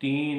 3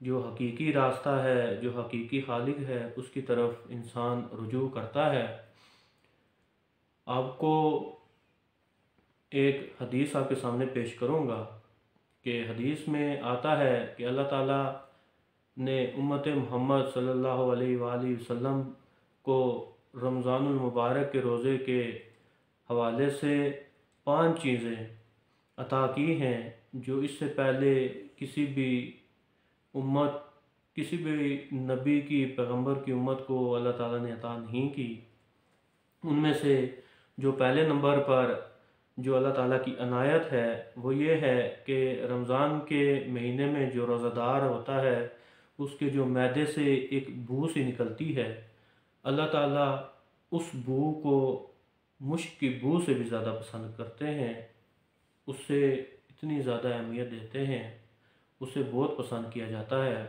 جو حقیقی راستہ ہے، جو حقیقی خالق ہے، اس کی طرف انسان رجوع کرتا ہے۔ آپ کو ایک حدیث آپ کے سامنے پیش کروں گا کہ حدیث میں آتا ہے کہ اللہ تعالیٰ نے امت محمد صلی اللہ علیہ وآلہ وسلم کو رمضان المبارک کے روزے کے حوالے سے 5 چیزیں عطا کی ہیں جو اس سے پہلے کسی بھی امت، کسی بھی نبی کی، پیغمبر کی امت کو اللہ تعالیٰ نے عطا نہیں کی۔ ان میں سے جو پہلے نمبر پر جو اللہ تعالیٰ کی عنایت ہے وہ یہ ہے کہ رمضان کے مہینے میں جو روزہ دار ہوتا ہے اس کے جو معدے سے ایک بو سی نکلتی ہے، اللہ تعالیٰ اس بو کو مشک کی بو سے بھی زیادہ پسند کرتے ہیں، اس سے اتنی زیادہ اہمیت دیتے ہیں، اسے بہت پسند کیا جاتا ہے۔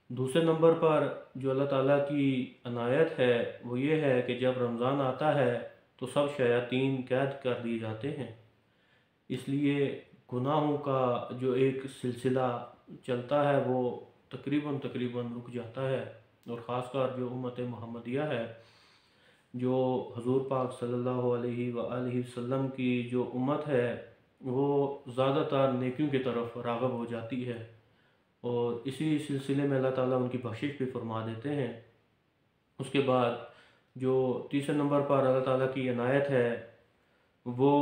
دوسرے نمبر پر جو اللہ تعالیٰ کی عنایت ہے وہ یہ ہے کہ جب رمضان آتا ہے تو سب شیاطین قید کر دیے جاتے ہیں، اس لیے گناہوں کا جو ایک سلسلہ چلتا ہے وہ تقریباً رک جاتا ہے۔ اور خاص کر جو امت محمدیہ ہے، جو حضور پاک صلی اللہ علیہ وآلہ وسلم کی جو امت ہے، وہ زیادہ تر نیکیوں کی طرف راغب ہو جاتی ہے، اور اسی سلسلے میں اللہ تعالیٰ ان کی بخشش بھی فرما دیتے ہیں۔ اس کے بعد جو تیسرے نمبر پر اللہ تعالیٰ کی عنایت ہے وہ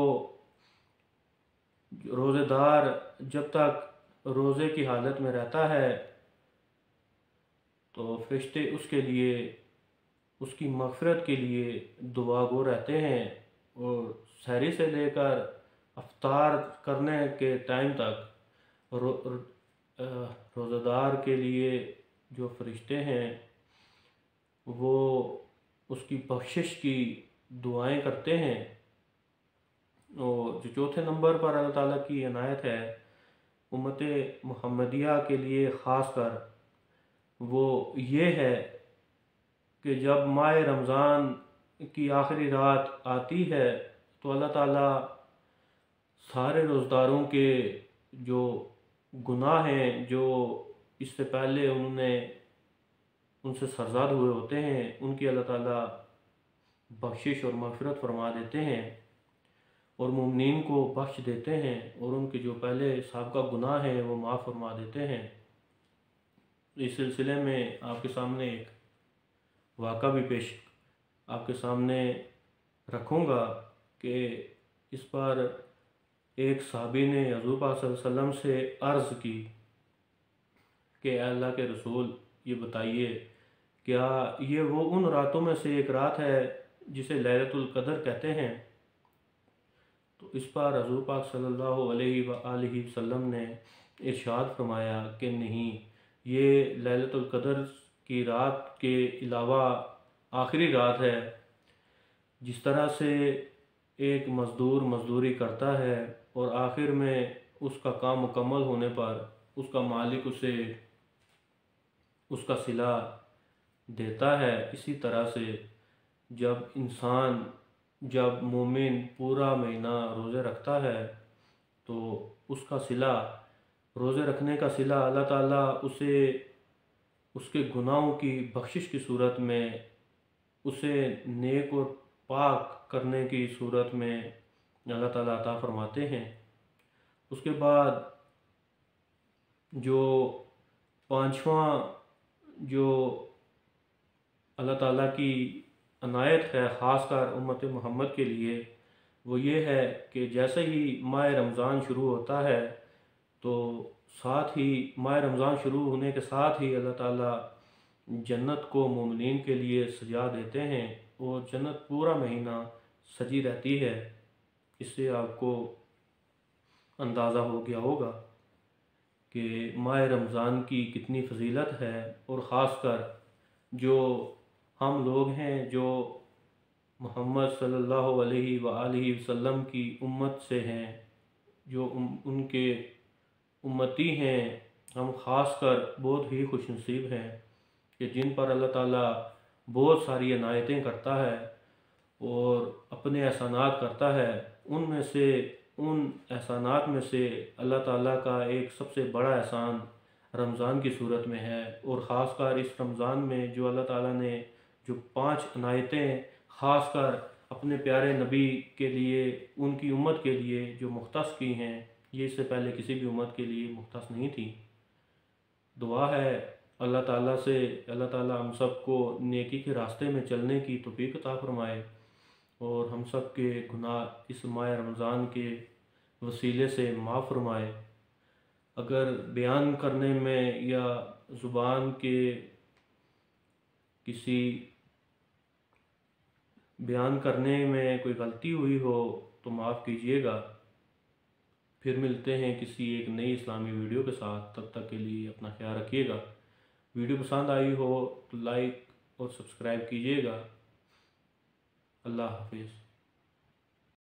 روزے دار جب تک روزے کی حالت میں رہتا ہے تو فرشتے اس کے لیے، اس کی مغفرت کے لیے دعا گو رہتے ہیں، اور سحری سے لے کر افطار کرنے کے ٹائم تک روزہ دار کے لیے جو فرشتے ہیں وہ اس کی بخشش کی دعائیں کرتے ہیں۔ اور جو چوتھے نمبر پر اللہ تعالیٰ کی عنایت ہے امت محمدیہ کے لیے خاص کر، وہ یہ ہے کہ جب ماہ رمضان کی آخری رات آتی ہے تو اللہ تعالیٰ سارے روزداروں کے جو گناہ ہیں، جو اس سے پہلے ان سے سرزاد ہوئے ہوتے ہیں، ان کی اللہ تعالیٰ بخشش اور مغفرت فرما دیتے ہیں اور مومنین کو بخش دیتے ہیں، اور ان کے جو پہلے سابقہ گناہ ہیں وہ معاف فرما دیتے ہیں۔ اس سلسلے میں آپ کے سامنے ایک واقعہ بھی پیش آپ کے سامنے رکھوں گا کہ اس پر ایک صحابی نے حضور پاک صلی اللہ علیہ وسلم سے عرض کی کہ اے اللہ کے رسول، یہ بتائیے کیا یہ وہ ان راتوں میں سے ایک رات ہے جسے لیلۃ القدر کہتے ہیں؟ تو اس پر حضور پاک صلی اللہ علیہ وآلہ وسلم نے ارشاد فرمایا کہ نہیں، یہ لیلۃ القدر کی رات کے علاوہ آخری رات ہے۔ جس طرح سے ایک مزدور مزدوری کرتا ہے اور آخر میں اس کا کام مکمل ہونے پر اس کا مالک اسے اس کا صلہ دیتا ہے، اسی طرح سے جب مومن پورا مہینہ روزے رکھتا ہے تو اس کا صلہ، روزے رکھنے کا صلہ اللہ تعالیٰ اسے اس کے گناہوں کی بخشش کی صورت میں، اسے نیک اور پاک کرنے کی صورت میں اللہ تعالیٰ عطا فرماتے ہیں۔ اس کے بعد جو پانچواں جو اللہ تعالیٰ کی عنایت ہے خاص کر امت محمد کے لیے، وہ یہ ہے کہ جیسے ہی ماہ رمضان شروع ہوتا ہے تو ساتھ ہی ماہ رمضان شروع ہونے کے ساتھ ہی اللہ تعالیٰ جنت کو مومنین کے لیے سجا دیتے ہیں، اور جنت پورا مہینہ سجی رہتی ہے۔ اس سے آپ کو اندازہ ہو گیا ہوگا کہ ماہ رمضان کی کتنی فضیلت ہے، اور خاص کر جو ہم لوگ ہیں جو محمد صلی اللہ علیہ وآلہ وسلم کی امت سے ہیں، جو ان کے امتی ہیں، ہم خاص کر بہت ہی خوش نصیب ہیں کہ جن پر اللہ تعالیٰ بہت ساری عنایتیں کرتا ہے اور اپنے احسانات کرتا ہے۔ ان احسانات میں سے اللہ تعالیٰ کا ایک سب سے بڑا احسان رمضان کی صورت میں ہے، اور خاص کر اس رمضان میں جو اللہ تعالیٰ نے جو 5 عنایتیں خاص کر اپنے پیارے نبی کے لیے، ان کی امت کے لیے جو مختص کی ہیں، یہ اس سے پہلے کسی بھی امت کے لیے مختص نہیں تھی۔ دعا ہے اللہ تعالیٰ سے، اللہ تعالیٰ ہم سب کو نیکی کے راستے میں چلنے کی توفیق عطا فرمائے، اور ہم سب کے گناہ اس ماہ رمضان کے وسیلے سے معاف فرمائے۔ اگر بیان کرنے میں یا زبان کے کسی بیان کرنے میں کوئی غلطی ہوئی ہو تو معاف کیجیے گا۔ پھر ملتے ہیں کسی ایک نئی اسلامی ویڈیو کے ساتھ، تب تک کے لیے اپنا خیال رکھیے گا۔ ویڈیو پسند آئی ہو تو لائک اور سبسکرائب کیجیے گا۔ اللہ حافظ۔